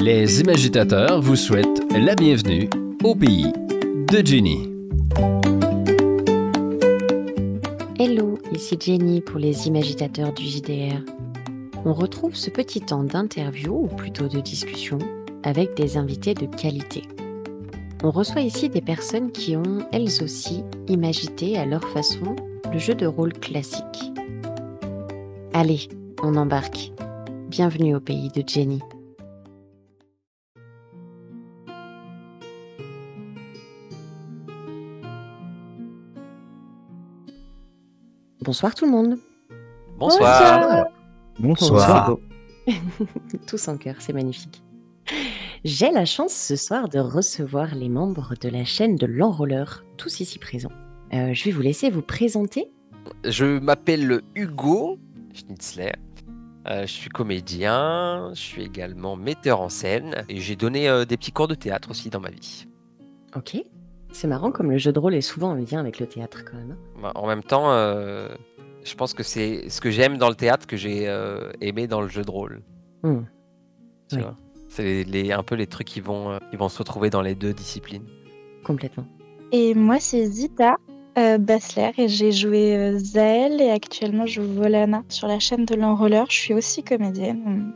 Les imagitateurs vous souhaitent la bienvenue au pays de Jenny. Hello, ici Jenny pour les imagitateurs du JDR. On retrouve ce petit temps d'interview, ou plutôt de discussion, avec des invités de qualité. On reçoit ici des personnes qui ont, elles aussi, imagité à leur façon le jeu de rôle classique. Allez, on embarque. Bienvenue au pays de Jenny. Bonsoir tout le monde. Bonsoir. Bonsoir. Tous en cœur, c'est magnifique. J'ai la chance ce soir de recevoir les membres de la chaîne de l'Enrôleur, tous ici présents. Je vais vous laisser vous présenter. Je m'appelle Hugo Schnitzler. Je suis comédien, je suis également metteur en scène et j'ai donné des petits cours de théâtre aussi dans ma vie. Ok. C'est marrant comme le jeu de rôle est souvent en lien avec le théâtre quand même. En même temps, je pense que c'est ce que j'aime dans le théâtre que j'ai aimé dans le jeu de rôle. Tu vois, c'est un peu les trucs qui vont se retrouver dans les deux disciplines. Complètement. Et moi, c'est Zita Bassler et j'ai joué Zael et actuellement je joue Volana sur la chaîne de l'Enrôleur. Je suis aussi comédienne.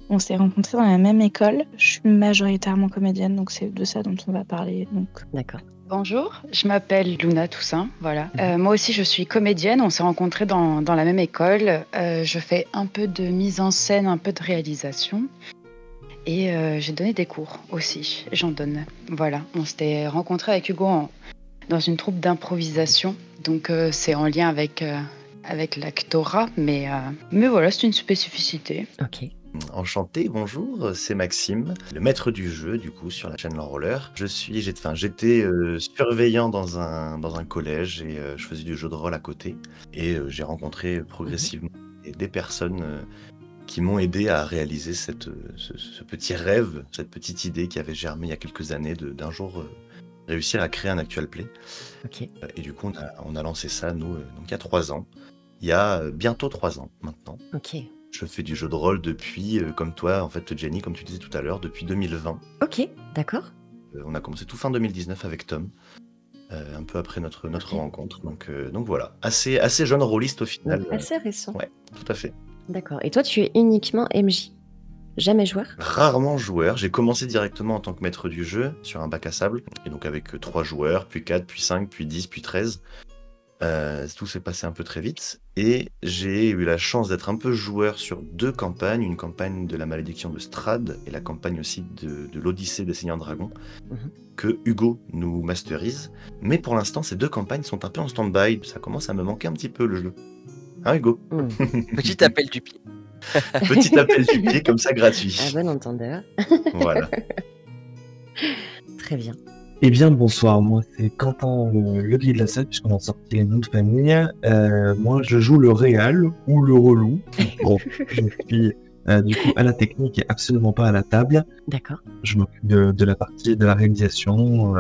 On s'est rencontrés dans la même école. Je suis majoritairement comédienne, donc c'est de ça dont on va parler. D'accord. Bonjour, je m'appelle Luna Toussaint. Voilà. Moi aussi, je suis comédienne. On s'est rencontrés dans la même école. Je fais un peu de mise en scène, un peu de réalisation. Et j'ai donné des cours aussi. J'en donne. Voilà. On s'était rencontrés avec Hugo dans une troupe d'improvisation. Donc, c'est en lien avec l'actorat. Mais voilà, c'est une spécificité. Ok. Enchanté, bonjour, c'est Maxime, le maître du jeu du coup sur la chaîne l'Enrôleur. J'étais surveillant dans un collège et je faisais du jeu de rôle à côté et j'ai rencontré progressivement des personnes qui m'ont aidé à réaliser ce petit rêve, cette petite idée qui avait germé il y a quelques années d'un jour réussir à créer un actual play. Ok. Et du coup on a lancé ça nous donc il y a 3 ans. Il y a bientôt 3 ans maintenant. Ok. Je fais du jeu de rôle depuis, comme toi, en fait, Jenny, comme tu disais tout à l'heure, depuis 2020. Ok, d'accord. On a commencé tout fin 2019 avec Tom, un peu après notre rencontre. Donc voilà, assez jeune rôliste au final. Donc, assez récent. Ouais, tout à fait. D'accord. Et toi, tu es uniquement MJ? Jamais joueur? Rarement joueur. J'ai commencé directement en tant que maître du jeu sur un bac à sable. Et donc avec 3 joueurs, puis 4, puis 5, puis 10, puis 13. Tout s'est passé un peu très vite et j'ai eu la chance d'être un peu joueur sur 2 campagnes, une campagne de la malédiction de Strahd et la campagne aussi de l'Odyssée des Seigneurs Dragons que Hugo nous masterise. Mais pour l'instant, ces 2 campagnes sont un peu en stand-by. Ça commence à me manquer un petit peu le jeu. Hein, Hugo? Petit appel du pied. Petit appel du pied comme ça gratuit. À bon entendeur. Voilà. Très bien. Eh bien, bonsoir, moi c'est Quentin le Guy de la Selle, puisqu'on a sorti les noms de famille. Moi je joue le réal ou le relou. Bon, je suis du coup à la technique et absolument pas à la table. D'accord. Je m'occupe de la partie de la réalisation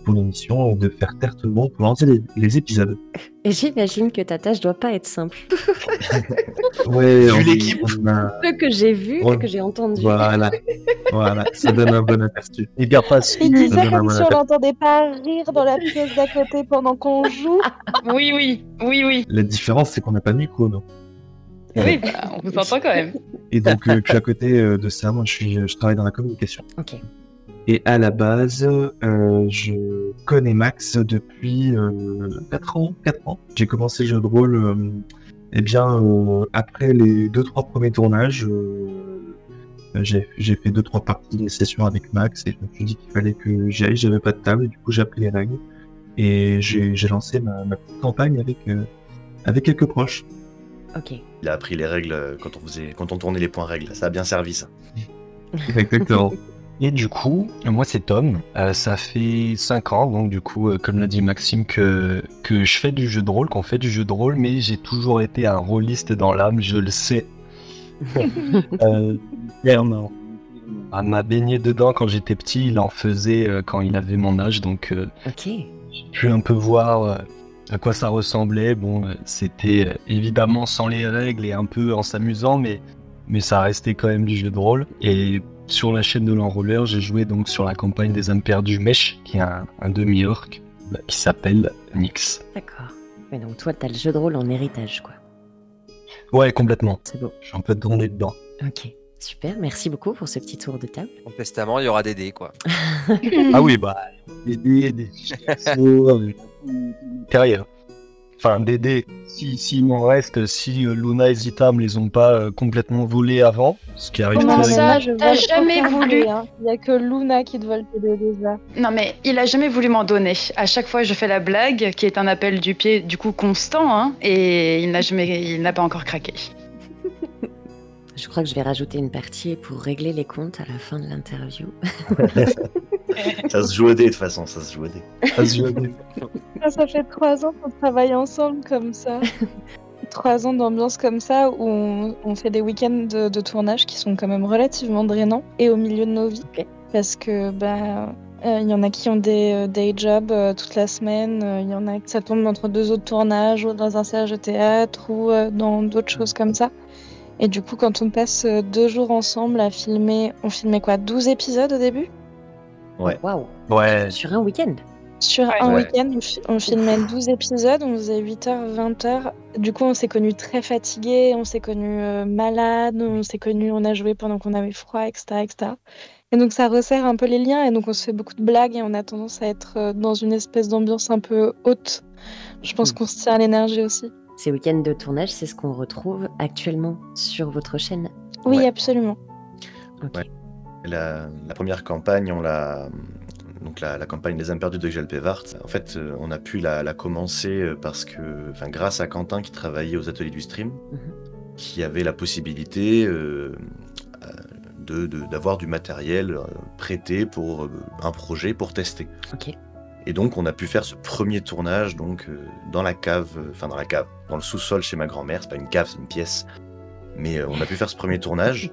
pour l'émission, de faire taire tout le monde pour lancer les épisodes. Et j'imagine que ta tâche doit pas être simple. Ouais, Vu l'équipe. Ce que j'ai vu, Ouais. ce que j'ai entendu. Voilà, ça donne un bon aperçu. Et bien pas Il dit ça donne un comme bon si on aperçu. l'entendait pas rire dans la pièce d'à côté pendant qu'on joue. Oui. La différence c'est qu'on n'a pas de micro, non? Oui, on vous entend quand même. Et donc, puis à côté de ça, moi, je travaille dans la communication. Ok. Et à la base, je connais Max depuis 4 ans. J'ai commencé le jeu de rôle, après les 2-3 premiers tournages. J'ai fait 2-3 parties de sessions avec Max et je me suis dit qu'il fallait que j'y aille. J'avais pas de table, du coup j'ai appris les règles et j'ai lancé ma petite campagne avec quelques proches. Ok. Il a appris les règles quand on tournait les points règles. Ça a bien servi ça. Exactement. Et du coup, moi c'est Tom, ça fait 5 ans, donc du coup, comme l'a dit Maxime, que je fais du jeu de rôle, qu'on fait du jeu de rôle, mais j'ai toujours été un rôliste dans l'âme, je le sais. Pierre m'a baigné dedans quand j'étais petit, il en faisait quand il avait mon âge, donc Ok. j'ai pu un peu voir à quoi ça ressemblait. Bon, c'était évidemment sans les règles et un peu en s'amusant, mais ça restait quand même du jeu de rôle. Et Sur la chaîne de l'enrôleur, j'ai joué donc sur la campagne des âmes perdues Mesh, qui est un demi-orc qui s'appelle Nyx. D'accord. Mais donc toi, t'as le jeu de rôle en héritage, quoi. Ouais, complètement. C'est beau. Je suis un peu tourné dedans. Ok, super. Merci beaucoup pour ce petit tour de table. Au testament, il y aura des dés, quoi. Ah oui, bah, des dés, des matériel. Enfin, des dés. S'il m'en reste, si Luna et Zita me les ont pas complètement volés avant, ce qui arrive Comment très ça, régulièrement. je T'as jamais voulu. Il y a que Luna qui te vole tes dés déjà. Non mais il a jamais voulu m'en donner. À chaque fois je fais la blague, qui est un appel du pied du coup constant, hein, et il n'a pas encore craqué. Je crois que je vais rajouter une partie pour régler les comptes à la fin de l'interview. Ça se joue au dé, de toute façon, ça se joue au dé. Ça fait 3 ans qu'on travaille ensemble comme ça. 3 ans d'ambiance comme ça où on fait des week-ends de tournage qui sont quand même relativement drainants et au milieu de nos vies. Ok. Parce que y en a qui ont des day jobs toute la semaine, il y en a qui ça tombe entre 2 autres tournages ou dans un stage de théâtre ou dans d'autres choses comme ça. Et du coup, quand on passe 2 jours ensemble à filmer, on filmait quoi, 12 épisodes au début ? Ouais. Waouh. Ouais. Sur un week-end. Sur un Ouais. week-end, on filmait 12 épisodes, on faisait 8h, 20h. Du coup, on s'est connus très fatigués, on s'est connus malades, on a joué pendant qu'on avait froid, etc., etc. Et donc, ça resserre un peu les liens, et donc on se fait beaucoup de blagues, et on a tendance à être dans une espèce d'ambiance un peu haute. Je pense qu'on se tient à l'énergie aussi. Ces week-ends de tournage, c'est ce qu'on retrouve actuellement sur votre chaîne. Oui, Ouais. absolument. Ok. Ouais. La première campagne, donc la campagne des âmes perdues de Gelpevart, en fait, on a pu la commencer parce que, grâce à Quentin qui travaillait aux ateliers du stream, qui avait la possibilité d'avoir du matériel prêté pour un projet pour tester. Ok. Et donc, on a pu faire ce premier tournage donc dans la cave, dans le sous-sol chez ma grand-mère. C'est pas une cave, c'est une pièce. Mais on a pu faire ce premier tournage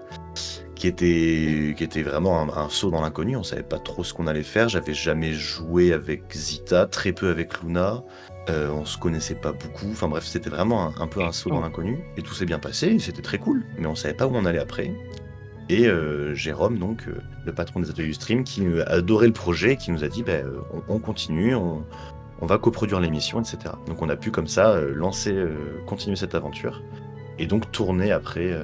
qui était vraiment un saut dans l'inconnu. On savait pas trop ce qu'on allait faire. J'avais jamais joué avec Zita, très peu avec Luna. On se connaissait pas beaucoup. Enfin bref, c'était vraiment un peu un saut dans l'inconnu. Et tout s'est bien passé. C'était très cool. Mais on savait pas où on allait après. Et Jérôme, donc le patron des ateliers du stream, qui a adoré le projet, qui nous a dit on continue, on va coproduire l'émission, etc. Donc on a pu comme ça continuer cette aventure. Et donc tourner après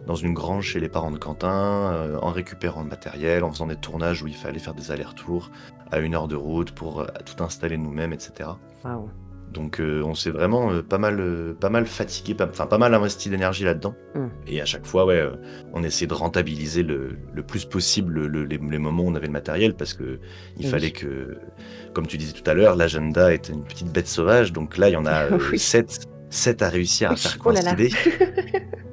dans une grange chez les parents de Quentin, en récupérant le matériel, en faisant des tournages où il fallait faire des allers-retours à 1 heure de route pour tout installer nous-mêmes, etc. Waouh. Donc on s'est vraiment pas mal fatigué, pas mal investi d'énergie là-dedans. Et à chaque fois, on essayait de rentabiliser le plus possible les moments où on avait le matériel, parce que il fallait que, comme tu disais tout à l'heure, l'agenda était une petite bête sauvage. Donc là, il y en a 7 à réussir à faire coïncider.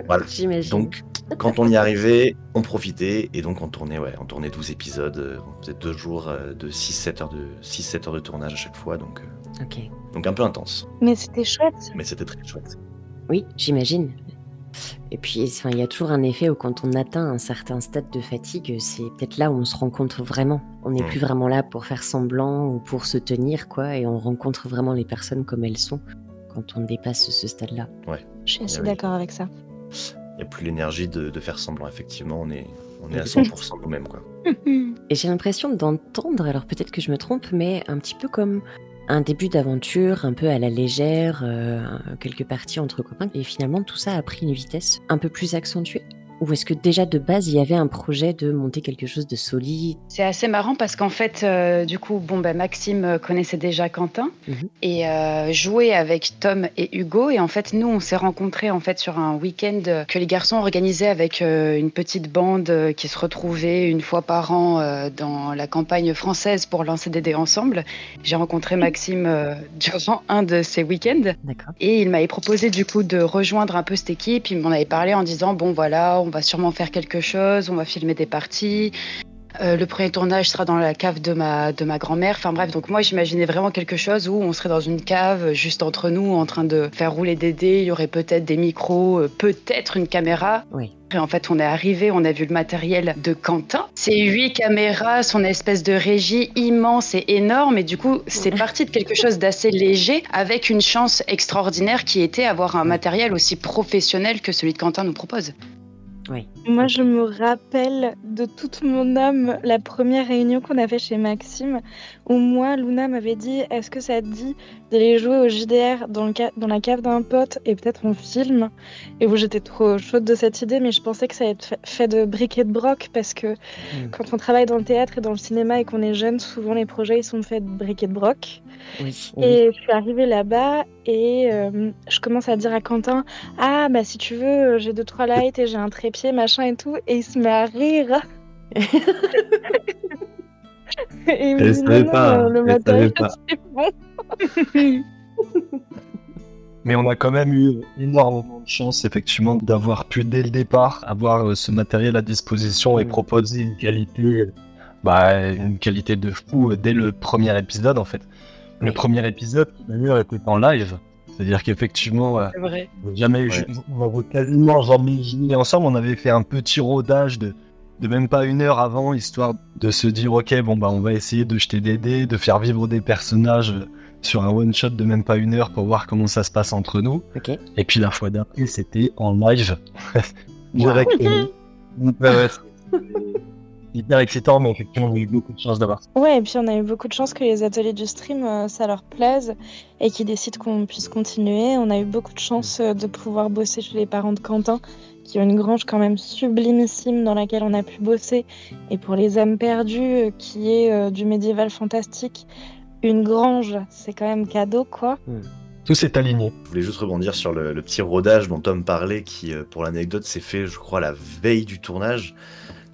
Voilà. J'imagine. Donc quand on y arrivait, on profitait, et donc on tournait 12 épisodes. On faisait 2 jours de 6-7 heures de tournage à chaque fois. Donc un peu intense. Mais c'était chouette. Mais c'était très chouette. Oui, j'imagine. Et puis, il y a toujours un effet où quand on atteint un certain stade de fatigue, c'est peut-être là où on se rencontre vraiment. On n'est plus vraiment là pour faire semblant ou pour se tenir, quoi, et on rencontre vraiment les personnes comme elles sont quand on dépasse ce stade-là. Ouais. Je suis assez d'accord avec ça. Il n'y a plus l'énergie de faire semblant, effectivement. On est à 100% nous-mêmes, quoi. Et j'ai l'impression d'entendre, alors peut-être que je me trompe, mais un petit peu comme un début d'aventure, un peu à la légère, quelques parties entre copains, et finalement tout ça a pris une vitesse un peu plus accentuée. Ou est-ce que déjà de base il y avait un projet de monter quelque chose de solide ? C'est assez marrant parce qu'en fait, du coup, Maxime connaissait déjà Quentin et jouait avec Tom et Hugo. Et en fait, nous, on s'est rencontrés en fait sur un week-end que les garçons organisaient avec une petite bande qui se retrouvait une fois par an dans la campagne française pour lancer des dés ensemble. J'ai rencontré Maxime durant un de ces week-ends. D'accord. Et il m'avait proposé du coup de rejoindre un peu cette équipe. Il m'en avait parlé en disant bon voilà, on va sûrement faire quelque chose, on va filmer des parties. Le premier tournage sera dans la cave de ma grand-mère. Enfin bref, donc moi j'imaginais vraiment quelque chose où on serait dans une cave juste entre nous en train de faire rouler des dés. Il y aurait peut-être des micros, peut-être une caméra. Oui. Et en fait, on est arrivé, on a vu le matériel de Quentin. C'est 8 caméras, son espèce de régie immense et énorme. Et du coup, c'est parti de quelque chose d'assez léger avec une chance extraordinaire qui était avoir un matériel aussi professionnel que celui de Quentin nous propose. Oui. Moi, je me rappelle de toute mon âme la première réunion qu'on a fait chez Maxime, où moi, Luna m'avait dit « Est-ce que ça te dit d'aller jouer au JDR dans la cave d'un pote et peut-être on filme ?» Et où j'étais trop chaude de cette idée, mais je pensais que ça allait être fait de bric et de broc, parce que quand on travaille dans le théâtre et dans le cinéma et qu'on est jeune, souvent les projets ils sont faits de bric et de broc. Oui. Et je suis arrivée là-bas et je commence à dire à Quentin « Ah, bah si tu veux, j'ai 2-3 lights et j'ai un trépied, machin et tout. » Et il se met à rire. Et il me Elle dit savait non, pas, le elle matériel, savait pas. c'est bon. Mais on a quand même eu énormément de chance, effectivement, d'avoir pu, dès le départ, avoir ce matériel à disposition et proposer une qualité de fou dès le premier épisode, en fait. Le premier épisode, d'ailleurs, était en live. C'est-à-dire qu'effectivement, C'est vrai. on avait quasiment jamais joué ensemble. On avait fait un petit rodage de même pas 1 heure avant, histoire de se dire, ok, bon, bah, on va essayer de jeter des dés, de faire vivre des personnages sur un one-shot de même pas 1 heure pour voir comment ça se passe entre nous. Ok. Et puis la fois d'après, c'était en live. Directement. Ouais, c'est hyper excitant, mais effectivement, on a eu beaucoup de chance d'avoir ça. Ouais, et puis on a eu beaucoup de chance que les ateliers du stream, ça leur plaise et qu'ils décident qu'on puisse continuer. On a eu beaucoup de chance de pouvoir bosser chez les parents de Quentin, qui ont une grange quand même sublimissime dans laquelle on a pu bosser. Et pour les âmes perdues, qui est du médiéval fantastique, une grange, c'est quand même cadeau, quoi. Tout s'est aligné. Je voulais juste rebondir sur le petit rodage dont Tom parlait, qui, pour l'anecdote, s'est fait, je crois, la veille du tournage.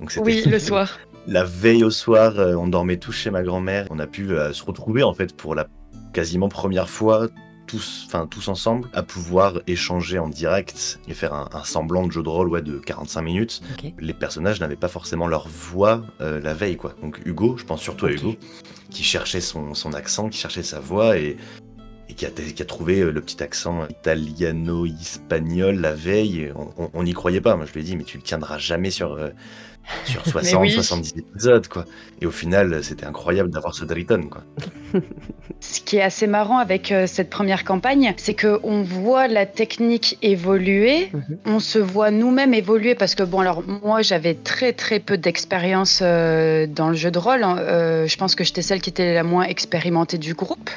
Donc, c'était Oui, le soir. la veille au soir, on dormait tous chez ma grand-mère. On a pu se retrouver, en fait, pour la quasiment première fois, tous ensemble, à pouvoir échanger en direct et faire un semblant de jeu de rôle de 45 minutes. Ok. Les personnages n'avaient pas forcément leur voix la veille, quoi. Donc Hugo, je pense surtout à Hugo, qui cherchait son accent, qui cherchait sa voix et qui a trouvé le petit accent italiano-espagnol la veille. Et on n'y croyait pas. Moi, je lui ai dit, mais tu le tiendras jamais sur 60, 70 épisodes, quoi. Et au final, c'était incroyable d'avoir ce Driton, quoi. Ce qui est assez marrant avec cette première campagne, c'est qu'on voit la technique évoluer, on se voit nous-mêmes évoluer, parce que bon, alors moi j'avais très très peu d'expérience dans le jeu de rôle, je pense que j'étais celle qui était la moins expérimentée du groupe.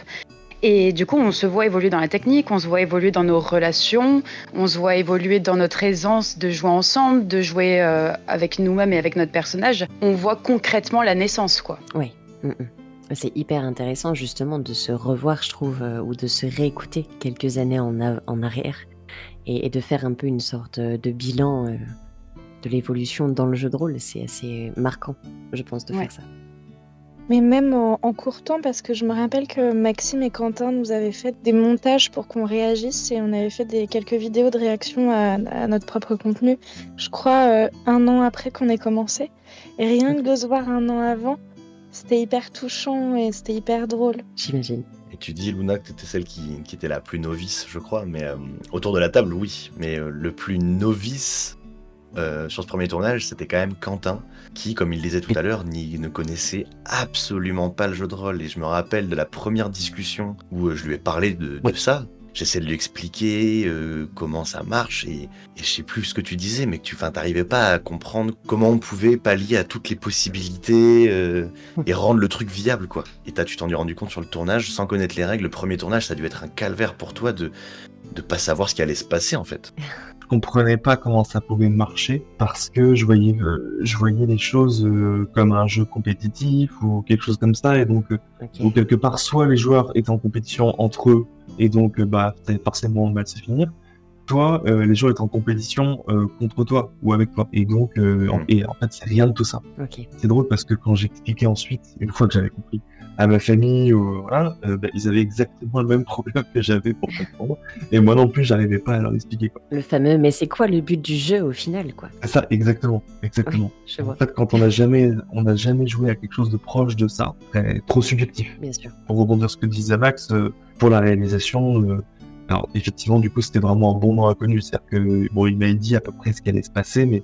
Et du coup, on se voit évoluer dans la technique, on se voit évoluer dans nos relations, on se voit évoluer dans notre aisance de jouer ensemble, de jouer avec nous-mêmes et avec notre personnage. On voit concrètement la naissance, quoi. Oui. C'est hyper intéressant justement de se revoir, je trouve, ou de se réécouter quelques années en arrière et de faire un peu une sorte de bilan de l'évolution dans le jeu de rôle. C'est assez marquant, je pense, de faire ça. Mais même en court temps, parce que je me rappelle que Maxime et Quentin nous avaient fait des montages pour qu'on réagisse et on avait fait quelques vidéos de réaction à notre propre contenu, je crois 1 an après qu'on ait commencé. Et rien que de se voir 1 an avant, c'était hyper touchant et c'était hyper drôle. J'imagine. Et tu dis, Luna, que tu étais celle qui était la plus novice, je crois, mais autour de la table, oui. Mais le plus novice sur ce premier tournage, c'était quand même Quentin, qui, comme il disait tout à l'heure, ne connaissait absolument pas le jeu de rôle. Et je me rappelle de la première discussion où je lui ai parlé de ça. J'essaie de lui expliquer comment ça marche et je sais plus ce que tu disais, mais que tu t'arrivais pas à comprendre comment on pouvait pallier à toutes les possibilités et rendre le truc viable, quoi. Et tu t'en es rendu compte sur le tournage, sans connaître les règles. Le premier tournage, ça a dû être un calvaire pour toi de pas savoir ce qui allait se passer, en fait. Je comprenais pas comment ça pouvait marcher parce que je voyais les choses comme un jeu compétitif ou quelque chose comme ça, et donc ou quelque part soit les joueurs étaient en compétition entre eux et donc ça allait forcément mal se finir, soit les joueurs étaient en compétition contre toi ou avec toi, et donc et en fait c'est rien de tout ça. C'est drôle parce que quand j'expliquais ensuite, une fois que j'avais compris à ma famille, ils avaient exactement le même problème que j'avais pour comprendre, et moi non plus j'arrivais pas à leur expliquer, quoi. Le fameux, mais c'est quoi le but du jeu au final, quoi. Ça, exactement. Oui, je vois. En fait, quand on n'a jamais joué à quelque chose de proche de ça, c'est trop subjectif. Bien sûr. Pour rebondir sur ce que disait Max, pour la réalisation, alors effectivement, du coup, c'était vraiment un bon nom inconnu, c'est-à-dire que il m'avait dit à peu près ce qui allait se passer, mais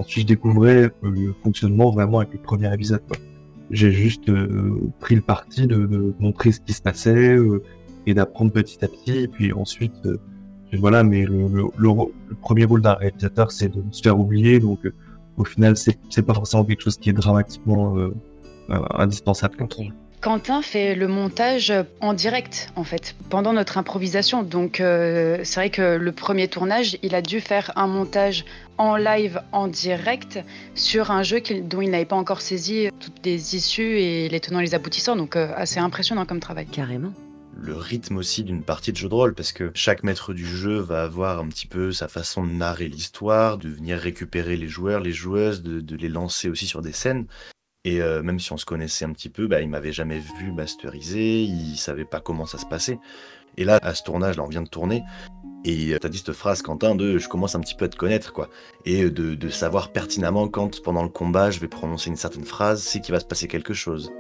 ensuite je découvrais le fonctionnement vraiment avec les premiers épisodes, quoi. J'ai juste pris le parti de montrer ce qui se passait et d'apprendre petit à petit. Et puis ensuite, voilà, mais le premier rôle d'un réalisateur, c'est de se faire oublier, donc au final, c'est pas forcément quelque chose qui est dramatiquement indispensable. Ok. Quentin fait le montage en direct, en fait, pendant notre improvisation. Donc, c'est vrai que le premier tournage, il a dû faire un montage en live, en direct, sur un jeu dont il n'avait pas encore saisi toutes les issues et les tenants et les aboutissants. Donc, assez impressionnant comme travail. Carrément. Le rythme aussi d'une partie de jeu de rôle, parce que chaque maître du jeu va avoir un petit peu sa façon de narrer l'histoire, de venir récupérer les joueurs, les joueuses, de les lancer aussi sur des scènes. Et même si on se connaissait un petit peu, il m'avait jamais vu masteriser, il savait pas comment ça se passait. Et là, à ce tournage, là, on vient de tourner, et t'as dit cette phrase, Quentin, de « je commence un petit peu à te connaître », quoi. Et de savoir pertinemment quand, pendant le combat, je vais prononcer une certaine phrase, c'est qu'il va se passer quelque chose.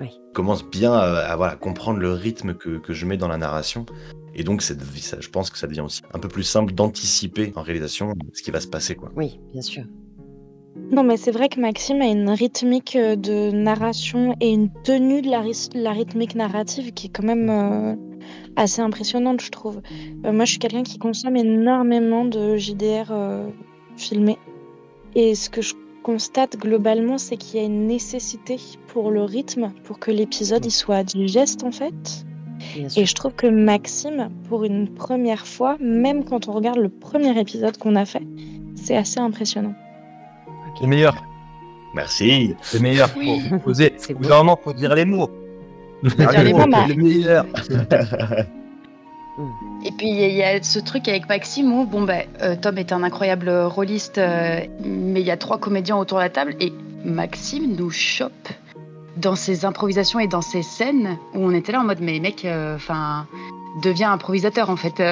Oui. Je commence bien à voilà, comprendre le rythme que je mets dans la narration. Et donc, je pense que ça devient aussi un peu plus simple d'anticiper en réalisation ce qui va se passer, quoi. Oui, bien sûr. Non, mais c'est vrai que Maxime a une rythmique de narration et une tenue de la rythmique narrative qui est quand même assez impressionnante, je trouve. Moi, je suis quelqu'un qui consomme énormément de JDR filmés. Et ce que je constate globalement, c'est qu'il y a une nécessité pour le rythme, pour que l'épisode il soit digeste, en fait. Bien sûr. Et je trouve que Maxime, pour une première fois, même quand on regarde le premier épisode qu'on a fait, c'est assez impressionnant. Le meilleur. Merci. Le meilleur. Oui. Faut oser. C'est Au bout beau. d'un moment, faut dire les mots. Dire les mots, bah. Le meilleur. Et puis il y a ce truc avec Maxime où Tom est un incroyable rôliste, mais il y a 3 comédiens autour de la table et Maxime nous chope dans ses improvisations et dans ses scènes où on était là en mode mais mec, deviens improvisateur en fait.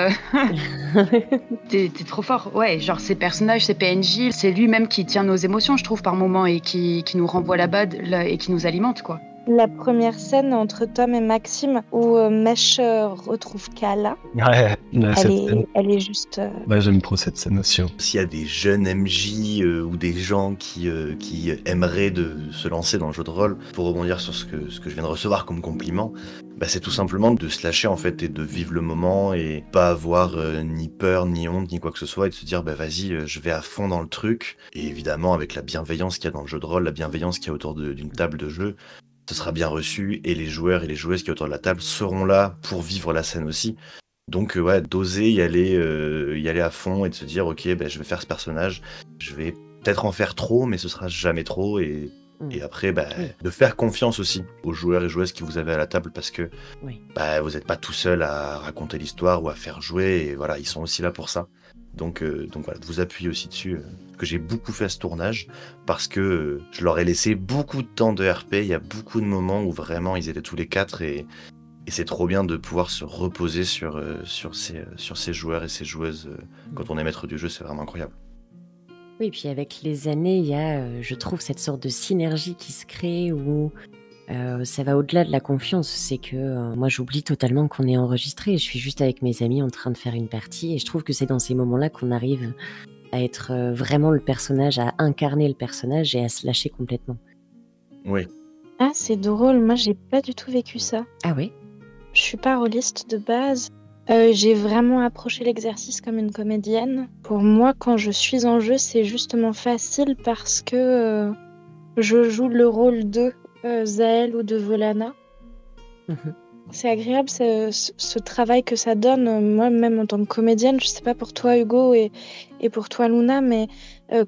T'es trop fort. Ouais, genre ces personnages, ces PNJ, c'est lui-même qui tient nos émotions, je trouve, par moments et qui nous renvoie la bad et qui nous alimente, quoi. La première scène entre Tom et Maxime où Mesh retrouve Kala, Ouais, cette scène. elle est juste... Ouais, j'aime trop cette scène aussi. S'il y a des jeunes MJ ou des gens qui aimeraient se lancer dans le jeu de rôle, pour rebondir sur ce que je viens de recevoir comme compliment, c'est tout simplement de se lâcher en fait et de vivre le moment et pas avoir ni peur, ni honte, ni quoi que ce soit et de se dire vas-y, je vais à fond dans le truc. Et évidemment avec la bienveillance qu'il y a dans le jeu de rôle, la bienveillance qu'il y a autour d'une table de jeu, ce sera bien reçu et les joueurs et les joueuses qui sont autour de la table seront là pour vivre la scène aussi. Donc d'oser y aller à fond et de se dire ok, je vais faire ce personnage, je vais peut-être en faire trop, mais ce sera jamais trop et après de faire confiance aussi aux joueurs et joueuses que vous avez à la table parce que vous n'êtes pas tout seul à raconter l'histoire ou à faire jouer et voilà, ils sont aussi là pour ça. Donc voilà, de vous appuyer aussi dessus, que j'ai beaucoup fait à ce tournage, parce que je leur ai laissé beaucoup de temps de RP, il y a beaucoup de moments où vraiment ils étaient tous les 4 et c'est trop bien de pouvoir se reposer sur ces joueurs et ces joueuses. Quand on est maître du jeu, c'est vraiment incroyable. Oui, puis avec les années, il y a, je trouve, cette sorte de synergie qui se crée où ça va au-delà de la confiance. C'est que moi, j'oublie totalement qu'on est enregistré. Je suis juste avec mes amis en train de faire une partie. Et je trouve que c'est dans ces moments-là qu'on arrive à être vraiment le personnage, à incarner le personnage et à se lâcher complètement. Oui. Ah, c'est drôle. Moi, j'ai pas du tout vécu ça. Ah oui? Je suis pas rôliste de base. J'ai vraiment approché l'exercice comme une comédienne. Pour moi, quand je suis en jeu, c'est justement facile parce que je joue le rôle de Zael ou de Volana. C'est agréable ce travail que ça donne. Moi, même en tant que comédienne, je sais pas pour toi Hugo et pour toi Luna, mais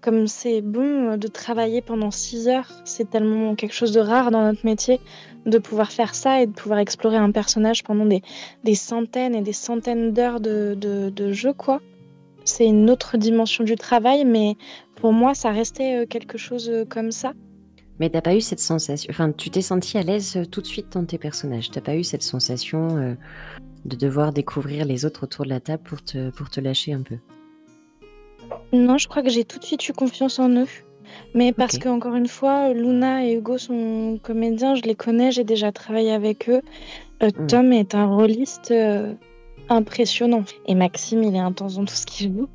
comme c'est bon de travailler pendant 6 heures, c'est tellement quelque chose de rare dans notre métier de pouvoir faire ça et de pouvoir explorer un personnage pendant des centaines et des centaines d'heures de jeu, quoi. C'est une autre dimension du travail, mais pour moi, ça restait quelque chose comme ça. Mais t'as pas eu cette sensation... Enfin, tu t'es senti à l'aise tout de suite dans tes personnages. T'as pas eu cette sensation de devoir découvrir les autres autour de la table pour te lâcher un peu? Non, je crois que j'ai tout de suite eu confiance en eux. Mais parce que encore une fois, Luna et Hugo sont comédiens, je les connais, j'ai déjà travaillé avec eux. Tom est un rôliste impressionnant. Et Maxime, il est intense dans tout ce qu'il joue.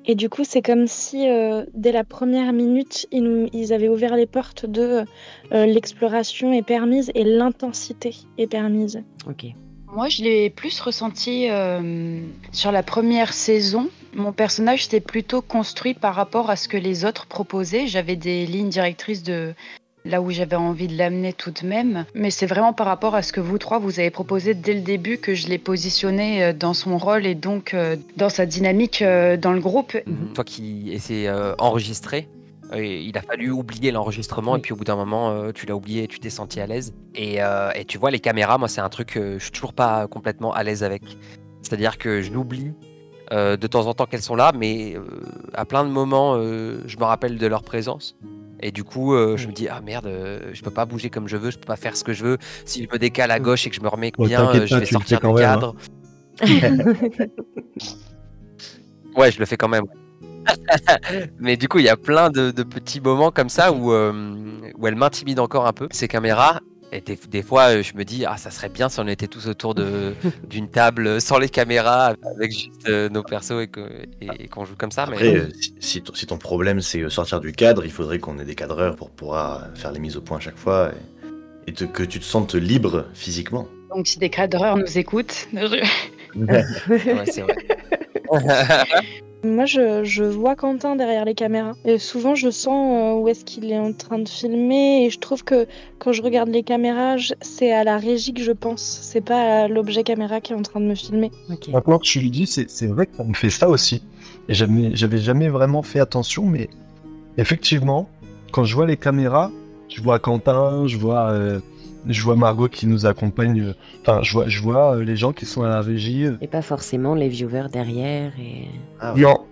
Et du coup, c'est comme si, dès la première minute, ils avaient ouvert les portes de l'exploration est permise et l'intensité est permise. Ok. Moi, je l'ai plus ressenti sur la première saison. Mon personnage s'était plutôt construit par rapport à ce que les autres proposaient. J'avais des lignes directrices de là où j'avais envie de l'amener tout de même. Mais c'est vraiment par rapport à ce que vous trois, vous avez proposé dès le début que je l'ai positionné dans son rôle et donc dans sa dynamique dans le groupe. Toi qui essaies enregistrer, il a fallu oublier l'enregistrement et puis au bout d'un moment, tu l'as oublié et tu t'es senti à l'aise. Et tu vois, les caméras, moi, c'est un truc que je suis toujours pas complètement à l'aise avec. C'est-à-dire que je l'oublie de temps en temps qu'elles sont là, mais à plein de moments, je me rappelle de leur présence. Et du coup, je me dis, ah merde, je peux pas bouger comme je veux, je peux pas faire ce que je veux. Si je me décale à gauche et que je me remets bien, je vais sortir du cadre. Ouais, je le fais quand même. Mais du coup, il y a plein de petits moments comme ça où elle m'intimide encore un peu, ces caméras. Et des fois, je me dis, ah, ça serait bien si on était tous autour d'une table sans les caméras, avec juste nos persos et qu'on joue comme ça. Après, mais... si ton problème c'est sortir du cadre, il faudrait qu'on ait des cadreurs pour pouvoir faire les mises au point à chaque fois et que tu te sentes libre physiquement. Donc si des cadreurs nous écoutent... Ouais, c'est vrai. Moi, je vois Quentin derrière les caméras. Et souvent, je sens où est-ce qu'il est en train de filmer. Et je trouve que quand je regarde les caméras, c'est à la régie que je pense. C'est pas à l'objet caméra qui est en train de me filmer. Okay. Maintenant que tu le dis, c'est vrai qu'on me fait ça aussi. Et j'avais jamais vraiment fait attention, mais effectivement, quand je vois les caméras, je vois Quentin, je vois Margot qui nous accompagne. Enfin, je vois les gens qui sont à la régie. Et pas forcément les viewers derrière.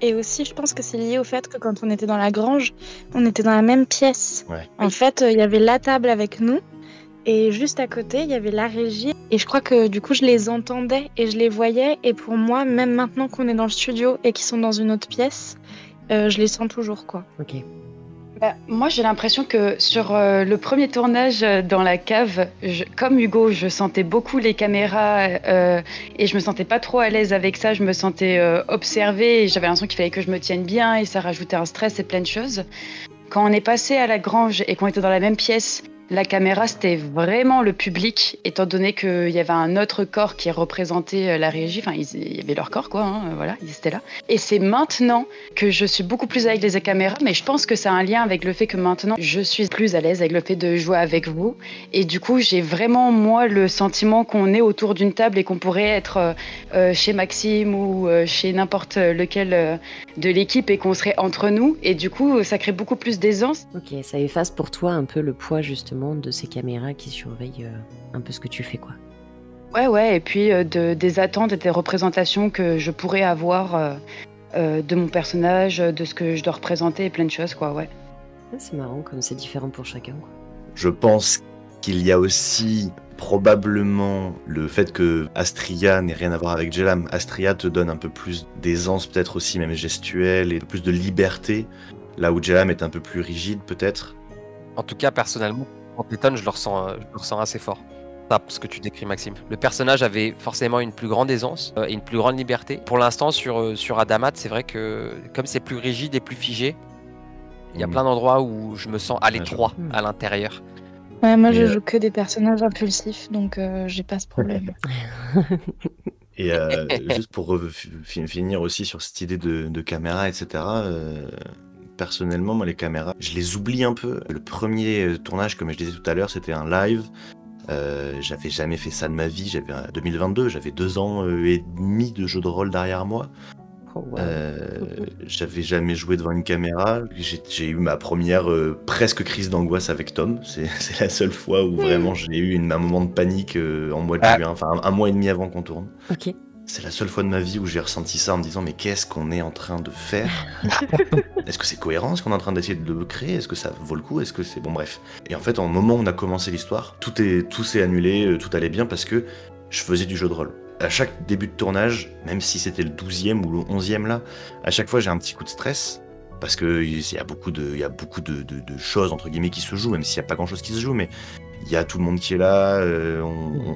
Et aussi, je pense que c'est lié au fait que quand on était dans la grange, on était dans la même pièce. Ouais. En fait, il y avait la table avec nous. Et juste à côté, il y avait la régie. Et je crois que du coup, je les entendais et je les voyais. Et pour moi, même maintenant qu'on est dans le studio et qu'ils sont dans une autre pièce, je les sens toujours, quoi. Ok. Moi, j'ai l'impression que sur le premier tournage dans la cave, comme Hugo, je sentais beaucoup les caméras et je me sentais pas trop à l'aise avec ça. Je me sentais observée et j'avais l'impression qu'il fallait que je me tienne bien et ça rajoutait un stress et plein de choses. Quand on est passé à la grange et qu'on était dans la même pièce, la caméra, c'était vraiment le public, étant donné qu'il y avait un autre corps qui représentait la régie. Enfin, il y avait leur corps, quoi. Voilà, ils étaient là. Et c'est maintenant que je suis beaucoup plus avec les caméras, mais je pense que ça a un lien avec le fait que maintenant, je suis plus à l'aise avec le fait de jouer avec vous. Et du coup, j'ai vraiment, moi, le sentiment qu'on est autour d'une table et qu'on pourrait être chez Maxime ou chez n'importe lequel de l'équipe et qu'on serait entre nous. Et du coup, ça crée beaucoup plus d'aisance. Ok, ça efface pour toi un peu le poids, justement, de ces caméras qui surveillent un peu ce que tu fais, quoi. Ouais, et puis des attentes et des représentations que je pourrais avoir de mon personnage, de ce que je dois représenter et plein de choses, quoi, ouais. C'est marrant comme c'est différent pour chacun, quoi. Je pense qu'il y a aussi probablement le fait que Astria n'ait rien à voir avec Jelam. Astria te donne un peu plus d'aisance, peut-être aussi même gestuelle, et un peu plus de liberté, là où Jelam est un peu plus rigide, peut-être. En tout cas, personnellement, Anton, je le ressens assez fort. Ça, ce que tu décris, Maxime. Le personnage avait forcément une plus grande aisance et une plus grande liberté. Pour l'instant, sur Adamat, c'est vrai que comme c'est plus rigide et plus figé, il y a plein d'endroits où je me sens à l'étroit à l'intérieur. Ouais, moi, je joue que des personnages impulsifs, donc j'ai pas ce problème. Et juste pour finir aussi sur cette idée de caméra, etc., personnellement, moi, les caméras, je les oublie un peu. Le premier tournage, comme je disais tout à l'heure, c'était un live. J'avais jamais fait ça de ma vie. 2022, j'avais 2 ans et demi de jeu de rôle derrière moi. Oh, wow. J'avais jamais joué devant une caméra. J'ai eu ma première presque crise d'angoisse avec Tom. C'est la seule fois où vraiment j'ai eu un moment de panique en mois de juin, enfin un mois et demi avant qu'on tourne. Ok. C'est la seule fois de ma vie où j'ai ressenti ça en me disant mais qu'est-ce qu'on est en train de faire? Est-ce que c'est cohérent ce qu'on est en train d'essayer de le créer? Est-ce que ça vaut le coup? Est-ce que c'est... Bon bref. Et en fait, au moment où on a commencé l'histoire, tout s'est annulé, tout allait bien parce que je faisais du jeu de rôle. À chaque début de tournage, même si c'était le 12e ou le 11e là, à chaque fois j'ai un petit coup de stress. Parce que il y a beaucoup de choses entre guillemets qui se jouent, même s'il n'y a pas grand chose qui se joue, mais il y a tout le monde qui est là,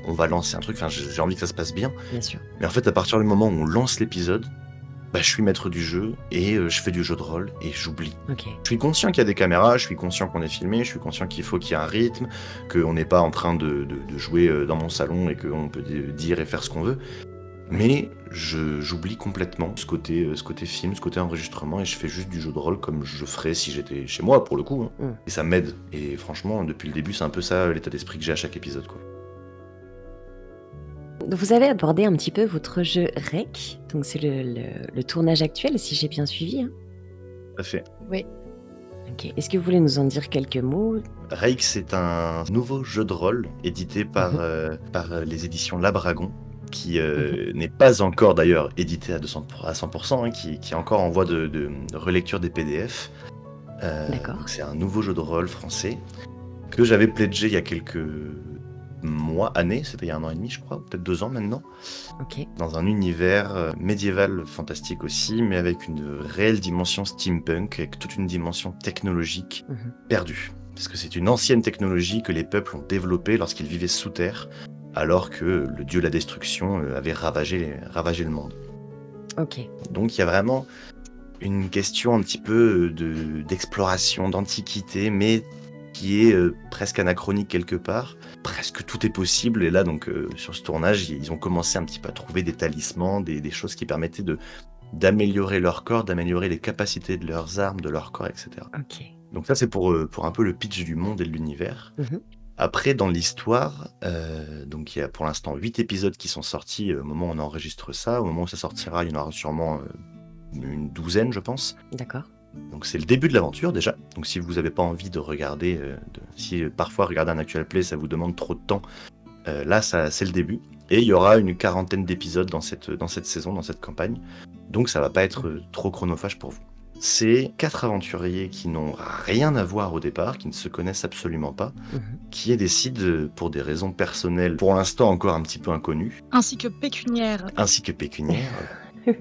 on va lancer un truc, enfin j'ai envie que ça se passe bien. Bien sûr. Mais en fait, à partir du moment où on lance l'épisode, je suis maître du jeu et je fais du jeu de rôle et j'oublie. Ok. Je suis conscient qu'il y a des caméras, je suis conscient qu'on est filmé, je suis conscient qu'il faut qu'il y ait un rythme, qu'on n'est pas en train de jouer dans mon salon et qu'on peut dire et faire ce qu'on veut. Mais j'oublie complètement ce côté film, ce côté enregistrement, et je fais juste du jeu de rôle comme je ferais si j'étais chez moi, pour le coup. Et ça m'aide. Et franchement, depuis le début, c'est un peu ça l'état d'esprit que j'ai à chaque épisode, quoi. Vous avez abordé un petit peu votre jeu REC, donc c'est le tournage actuel, si j'ai bien suivi. Hein. Tout à fait. Oui. Ok. Est-ce que vous voulez nous en dire quelques mots? Rake, c'est un nouveau jeu de rôle édité par les éditions Labragon, qui n'est pas encore d'ailleurs édité à 100%, hein, qui est encore en voie de relecture des PDF. D'accord. C'est un nouveau jeu de rôle français que j'avais pledgé il y a quelques années, c'était il y a 1 an et demi je crois, peut-être 2 ans maintenant, dans un univers médiéval fantastique aussi, mais avec une réelle dimension steampunk, avec toute une dimension technologique perdue. Parce que c'est une ancienne technologie que les peuples ont développée lorsqu'ils vivaient sous terre, alors que le dieu de la destruction avait ravagé le monde. Donc il y a vraiment une question un petit peu d'exploration, d'antiquité, mais qui est presque anachronique quelque part. Presque tout est possible, et là donc sur ce tournage, ils ont commencé un petit peu à trouver des talismans, des choses qui permettaient d'améliorer leur corps, d'améliorer les capacités de leurs armes, de leur corps, etc. Donc ça c'est pour un peu le pitch du monde et de l'univers. Après, dans l'histoire, donc il y a pour l'instant 8 épisodes qui sont sortis au moment où on enregistre ça. Au moment où ça sortira, il y en aura sûrement une 12aine, je pense. D'accord. Donc c'est le début de l'aventure déjà. Donc si vous n'avez pas envie de regarder, si parfois regarder un actual play ça vous demande trop de temps, là c'est le début. Et il y aura une 40aine d'épisodes dans cette saison, dans cette campagne. Donc ça va pas être trop chronophage pour vous. C'est 4 aventuriers qui n'ont rien à voir au départ, qui ne se connaissent absolument pas, qui décident, pour des raisons personnelles, pour l'instant encore un petit peu inconnues, ainsi que pécuniaires,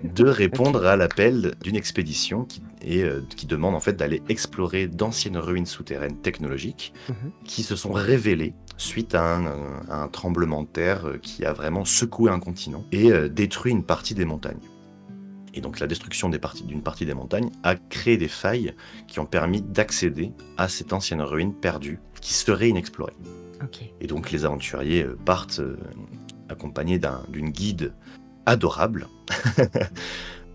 de répondre à l'appel d'une expédition qui demande en fait d'aller explorer d'anciennes ruines souterraines technologiques qui se sont révélées suite à un tremblement de terre qui a vraiment secoué un continent et détruit une partie des montagnes. Et donc la destruction d'une partie des montagnes a créé des failles qui ont permis d'accéder à cette ancienne ruine perdue qui serait inexplorée. Et donc les aventuriers partent accompagnés d'une guide adorable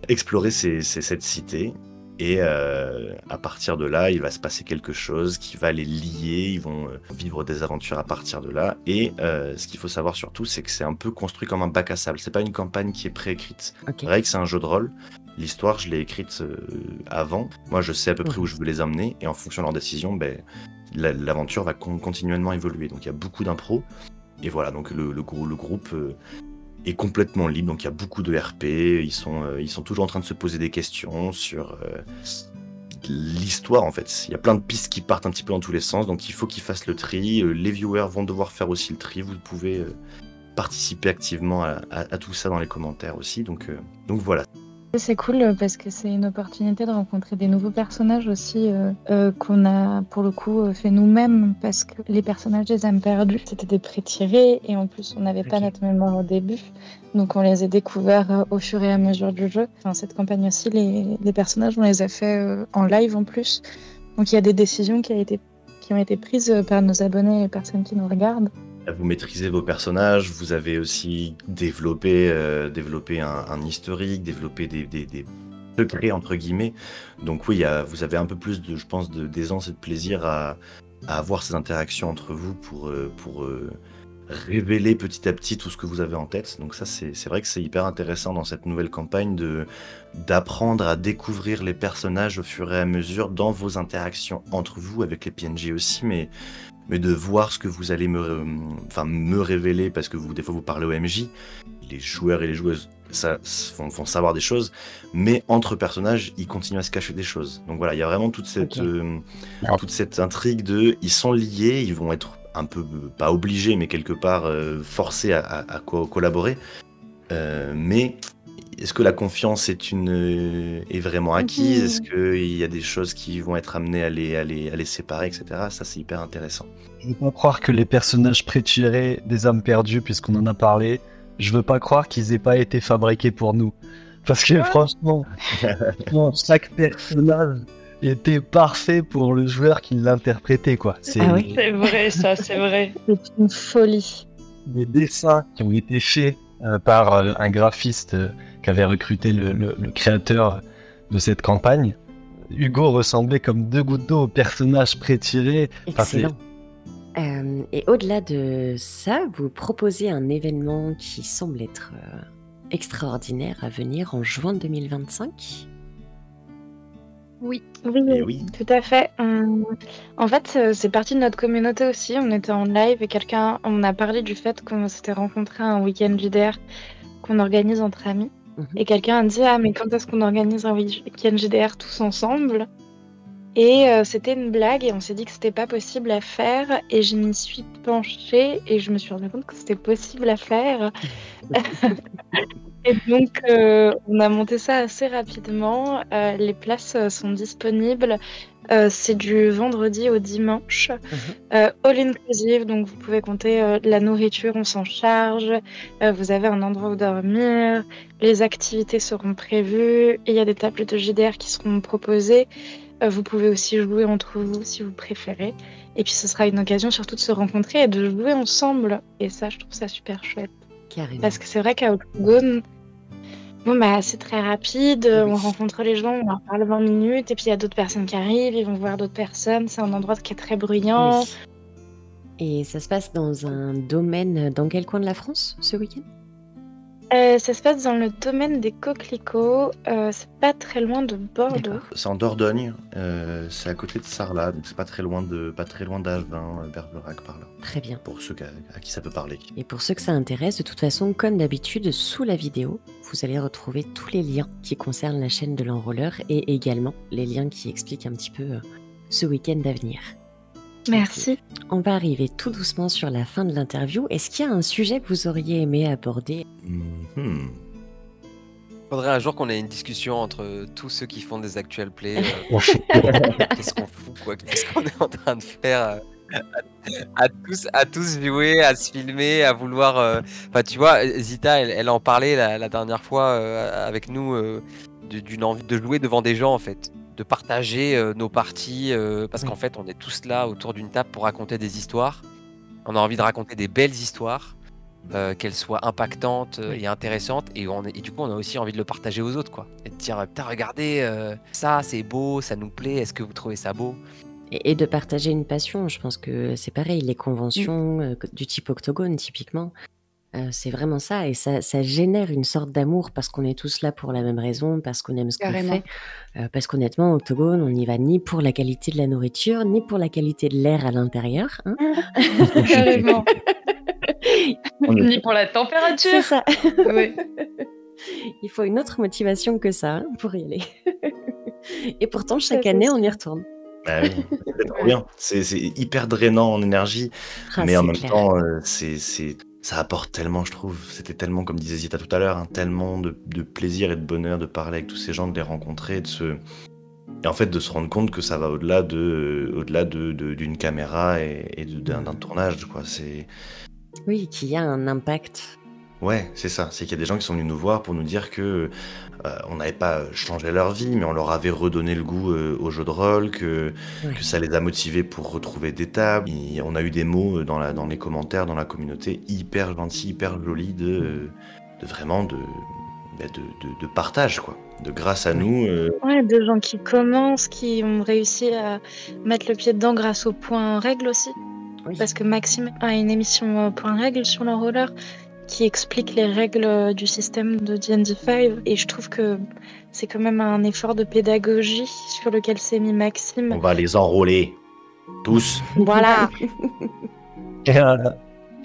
explorer cette cité. Et à partir de là, il va se passer quelque chose qui va les lier, ils vont vivre des aventures à partir de là. Et ce qu'il faut savoir surtout, c'est que c'est un peu construit comme un bac à sable. C'est pas une campagne qui est préécrite. C'est vrai que c'est un jeu de rôle. L'histoire, je l'ai écrite avant. Moi, je sais à peu près où je veux les emmener. Et en fonction de leurs décisions, l'aventure va continuellement évoluer. Donc il y a beaucoup d'impro. Et voilà, donc le groupe est complètement libre, donc il y a beaucoup de RP, ils sont toujours en train de se poser des questions sur l'histoire en fait. Il y a plein de pistes qui partent un petit peu dans tous les sens, donc il faut qu'ils fassent le tri, les viewers vont devoir faire aussi le tri, vous pouvez participer activement à tout ça dans les commentaires aussi, donc voilà. C'est cool parce que c'est une opportunité de rencontrer des nouveaux personnages aussi qu'on a pour le coup fait nous-mêmes parce que les personnages des âmes perdues c'était des pré-tirés et en plus on n'avait pas notre mémoire au début donc on les a découverts au fur et à mesure du jeu. Enfin, cette campagne aussi les personnages on les a fait en live en plus donc il y a des décisions qui ont été prises par nos abonnés et les personnes qui nous regardent. Vous maîtrisez vos personnages, vous avez aussi développé un historique, développé des secrets entre guillemets. Donc oui, vous avez un peu plus je pense, d'aisance et de plaisir à avoir ces interactions entre vous pour révéler petit à petit tout ce que vous avez en tête. Donc ça, c'est vrai que c'est hyper intéressant dans cette nouvelle campagne d'apprendre à découvrir les personnages au fur et à mesure dans vos interactions entre vous, avec les PNJ aussi, mais de voir ce que vous allez me révéler, parce que des fois vous parlez au MJ, les joueurs et les joueuses font savoir des choses, mais entre personnages, ils continuent à se cacher des choses. Donc voilà, il y a vraiment toute cette intrigue ils sont liés, ils vont être un peu, pas obligés, mais quelque part forcés à collaborer. Mais est-ce que la confiance est vraiment acquise? Est-ce qu'il y a des choses qui vont être amenées à les séparer, etc. Ça, c'est hyper intéressant. Je veux pas croire que les personnages pré-tirés des âmes perdues, puisqu'on en a parlé, je veux pas croire qu'ils aient pas été fabriqués pour nous. Parce que franchement, chaque personnage était parfait pour le joueur qui l'interprétait, quoi. C'est vrai, ça, c'est vrai. C'est une folie. Les dessins qui ont été faits par un graphiste qui avait recruté le créateur de cette campagne, Hugo ressemblait comme 2 gouttes d'eau au personnage pré-tiré. Excellent. Et au-delà de ça, vous proposez un événement qui semble être extraordinaire à venir en juin 2025. Oui, oui, tout à fait. En fait, c'est parti de notre communauté aussi. On était en live et on a parlé du fait qu'on s'était rencontré à un week-end JDR qu'on organise entre amis. Et quelqu'un a dit « Ah, mais quand est-ce qu'on organise un week-end JDR tous ensemble ?» Et c'était une blague et on s'est dit que c'était pas possible à faire. Et je m'y suis penchée et je me suis rendu compte que c'était possible à faire. Et donc, on a monté ça assez rapidement. Les places sont disponibles. C'est du vendredi au dimanche. All inclusive, donc vous pouvez compter la nourriture, on s'en charge. Vous avez un endroit où dormir. Les activités seront prévues. Et il y a des tables de JDR qui seront proposées. Vous pouvez aussi jouer entre vous si vous préférez. Et puis ce sera une occasion surtout de se rencontrer et de jouer ensemble. Et ça, je trouve ça super chouette. Carrément. Parce que c'est vrai qu'à Octogone, c'est très rapide. On rencontre les gens, on leur parle 20 minutes. Et puis il y a d'autres personnes qui arrivent, ils vont voir d'autres personnes. C'est un endroit qui est très bruyant. Oui. Et ça se passe dans un domaine, dans quel coin de la France ce week-end ? Ça se passe dans le domaine des coquelicots. C'est pas très loin de Bordeaux. D'accord. c'est en Dordogne, c'est à côté de Sarlat, donc c'est pas très loin d'Agen, Bergerac par là. Très bien. Pour ceux à qui ça peut parler. Et pour ceux que ça intéresse, de toute façon, comme d'habitude, sous la vidéo, vous allez retrouver tous les liens qui concernent la chaîne de l'enrôleur et également les liens qui expliquent un petit peu ce week-end à venir. Merci. On va arriver tout doucement sur la fin de l'interview. Est-ce qu'il y a un sujet que vous auriez aimé aborder ? Faudrait un jour qu'on ait une discussion entre tous ceux qui font des actual plays. Qu'est-ce qu'on fout, quoi ? Qu'est-ce qu'on est en train de faire à tous jouer, à se filmer, à vouloir. Enfin, tu vois, Zita, elle en parlait la dernière fois avec nous d'une envie de jouer devant des gens, en fait. De partager nos parties, parce qu'en fait, on est tous là autour d'une table pour raconter des histoires. On a envie de raconter des belles histoires, qu'elles soient impactantes et intéressantes. Et du coup, on a aussi envie de le partager aux autres, quoi. Et de dire, putain, regardez, ça, c'est beau, ça nous plaît, est-ce que vous trouvez ça beau ? Et de partager une passion, je pense que c'est pareil, les conventions du type Octogone, typiquement. C'est vraiment ça, et ça génère une sorte d'amour parce qu'on est tous là pour la même raison, parce qu'on aime ce qu'on fait. Parce qu'honnêtement, Octogone, on n'y va ni pour la qualité de la nourriture, ni pour la qualité de l'air à l'intérieur. Hein. Carrément. Ni pour la température. C'est ça. Oui. Il faut une autre motivation que ça pour y aller. Et pourtant, chaque année, on y retourne. Bah oui, c'est trop bien. C'est hyper drainant en énergie, mais en même temps, ça apporte tellement, je trouve. C'était tellement, comme disait Zita tout à l'heure, tellement de plaisir et de bonheur de parler avec tous ces gens, de les rencontrer, et en fait de se rendre compte que ça va au-delà d'une caméra et d'un tournage, quoi. Oui, qu'il y a un impact. Ouais, c'est ça. C'est qu'il y a des gens qui sont venus nous voir pour nous dire que on n'avait pas changé leur vie, mais on leur avait redonné le goût au jeu de rôle, que ça les a motivés pour retrouver des tables. Et on a eu des mots dans les commentaires, dans la communauté, hyper gentils, hyper jolis, de partage, quoi. De grâce à nous. Ouais, de gens qui commencent, qui ont réussi à mettre le pied dedans grâce au point règle aussi. Oui. Parce que Maxime a une émission point règle sur l'enrôleur qui explique les règles du système de D&D 5. Et je trouve que c'est quand même un effort de pédagogie sur lequel s'est mis Maxime. On va les enrôler. Tous. Voilà.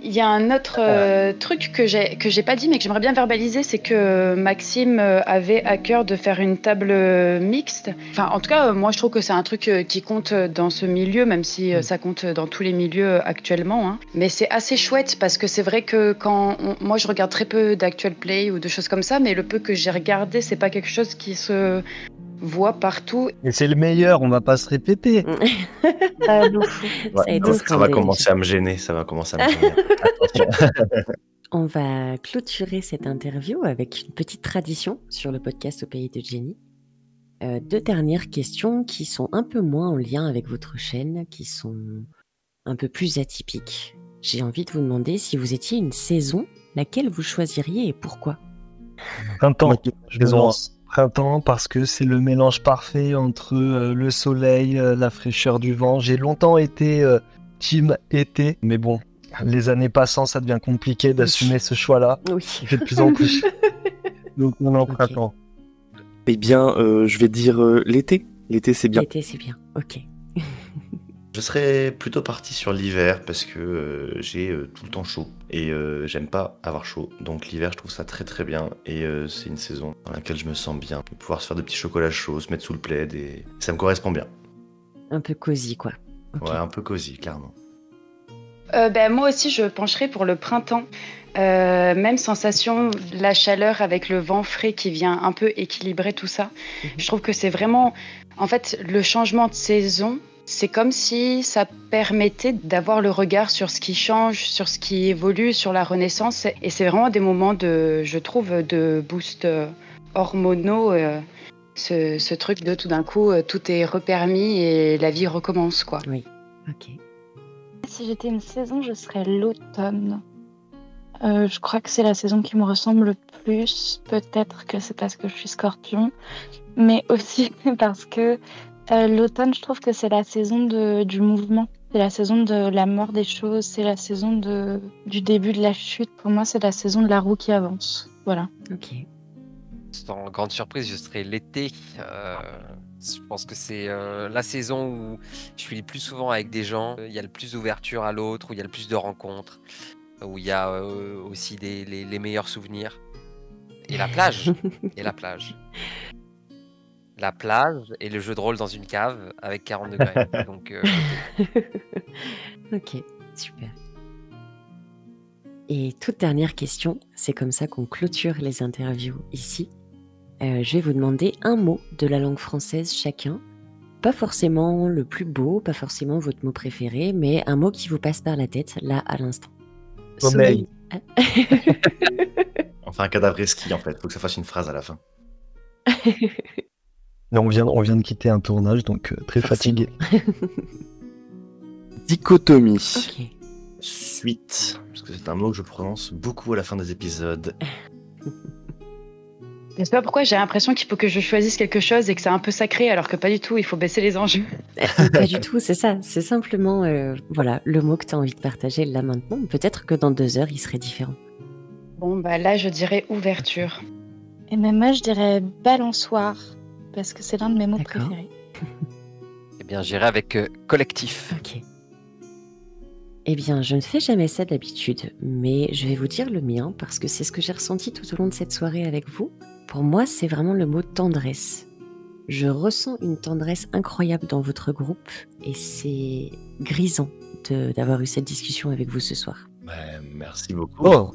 Il y a un autre truc que j'ai pas dit mais que j'aimerais bien verbaliser, c'est que Maxime avait à cœur de faire une table mixte. Enfin, en tout cas, moi je trouve que c'est un truc qui compte dans ce milieu, même si ça compte dans tous les milieux actuellement. Hein. Mais c'est assez chouette parce que c'est vrai que moi je regarde très peu d'actual play ou de choses comme ça, mais le peu que j'ai regardé, c'est pas quelque chose qui se voit partout. Et c'est le meilleur, on va pas se répéter. Ça va commencer à me gêner, Attention. On va clôturer cette interview avec une petite tradition sur le podcast Au Pays de Jenny. 2 dernières questions qui sont un peu moins en lien avec votre chaîne, qui sont un peu plus atypiques. J'ai envie de vous demander si vous étiez une saison, laquelle vous choisiriez et pourquoi? Printemps, Printemps parce que c'est le mélange parfait entre le soleil, la fraîcheur du vent. J'ai longtemps été team été, mais bon, les années passant, ça devient compliqué d'assumer ce choix-là. Oui. J'ai de plus en plus. Donc on est en printemps. Eh bien, je vais dire l'été. L'été, c'est bien. L'été, c'est bien, ok. Je serais plutôt parti sur l'hiver parce que j'ai tout le temps chaud et j'aime pas avoir chaud. Donc l'hiver, je trouve ça très très bien et c'est une saison dans laquelle je me sens bien. Pouvoir se faire des petits chocolats chauds, se mettre sous le plaid et ça me correspond bien. Un peu cosy, quoi. Okay. Ouais, un peu cosy, clairement. Moi aussi, je pencherais pour le printemps. Même sensation, la chaleur avec le vent frais qui vient un peu équilibrer tout ça. Je trouve que c'est vraiment... En fait, le changement de saison, c'est comme si ça permettait d'avoir le regard sur ce qui change, sur ce qui évolue, sur la renaissance. Et c'est vraiment des moments je trouve, de boost hormonaux. Ce truc de tout d'un coup, tout est repermis et la vie recommence, quoi. Oui, ok. Si j'étais une saison, je serais l'automne. Je crois que c'est la saison qui me ressemble le plus. Peut-être que c'est parce que je suis Scorpion, mais aussi parce que l'automne, je trouve que c'est la saison du mouvement. C'est la saison de la mort des choses. C'est la saison du début de la chute. Pour moi, c'est la saison de la roue qui avance. Voilà. Ok. Sans grande surprise, je serai l'été. Je pense que c'est la saison où je suis le plus souvent avec des gens. Il y a le plus d'ouverture à l'autre, où il y a le plus de rencontres, où il y a aussi les meilleurs souvenirs. Et la plage. Et la plage. La plage et le jeu de rôle dans une cave avec 40 degrés. Donc, ok, super. Et toute dernière question, c'est comme ça qu'on clôture les interviews ici. Je vais vous demander un mot de la langue française chacun. Pas forcément le plus beau, pas forcément votre mot préféré, mais un mot qui vous passe par la tête, là, à l'instant. Sommeil. Enfin, un cadavreski, en fait. Faut que ça fasse une phrase à la fin. On vient de quitter un tournage, donc très fatigué. Dichotomie. Ok. Suite. Parce que c'est un mot que je prononce beaucoup à la fin des épisodes. Je sais pas pourquoi j'ai l'impression qu'il faut que je choisisse quelque chose et que c'est un peu sacré, alors que pas du tout, il faut baisser les enjeux. Pas du tout, c'est ça. C'est simplement voilà, le mot que tu as envie de partager là maintenant. Peut-être que dans 2 heures, il serait différent. Bon, bah là, je dirais ouverture. Et même moi, je dirais balançoire, parce que c'est l'un de mes mots D'accord. préférés. eh bien, j'irai avec collectif. Ok. Eh bien, je ne fais jamais ça d'habitude, mais je vais vous dire le mien parce que c'est ce que j'ai ressenti tout au long de cette soirée avec vous. Pour moi, c'est vraiment le mot tendresse. Je ressens une tendresse incroyable dans votre groupe et c'est grisant d'avoir eu cette discussion avec vous ce soir. Merci beaucoup. Oh,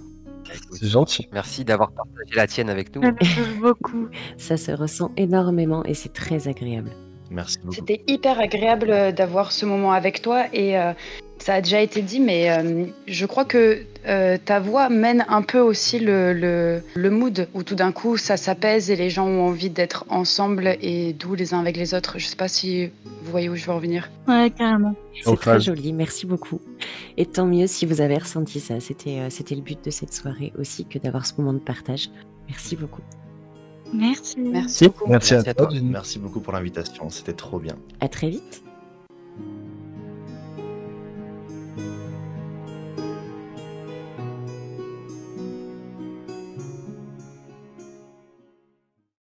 c'est gentil. Merci d'avoir partagé la tienne avec nous. Ça me touche beaucoup. Ça se ressent énormément et c'est très agréable. Merci beaucoup. C'était hyper agréable d'avoir ce moment avec toi et ça a déjà été dit, mais je crois que ta voix mène un peu aussi le mood où tout d'un coup ça s'apaise et les gens ont envie d'être ensemble et doux les uns avec les autres. Je sais pas si vous voyez où je veux en venir. Ouais, carrément. C'est très joli, merci beaucoup. Et tant mieux si vous avez ressenti ça. C'était le but de cette soirée aussi que d'avoir ce moment de partage. Merci beaucoup. Merci. Merci beaucoup. Merci à toi. Merci beaucoup pour l'invitation, c'était trop bien. À très vite.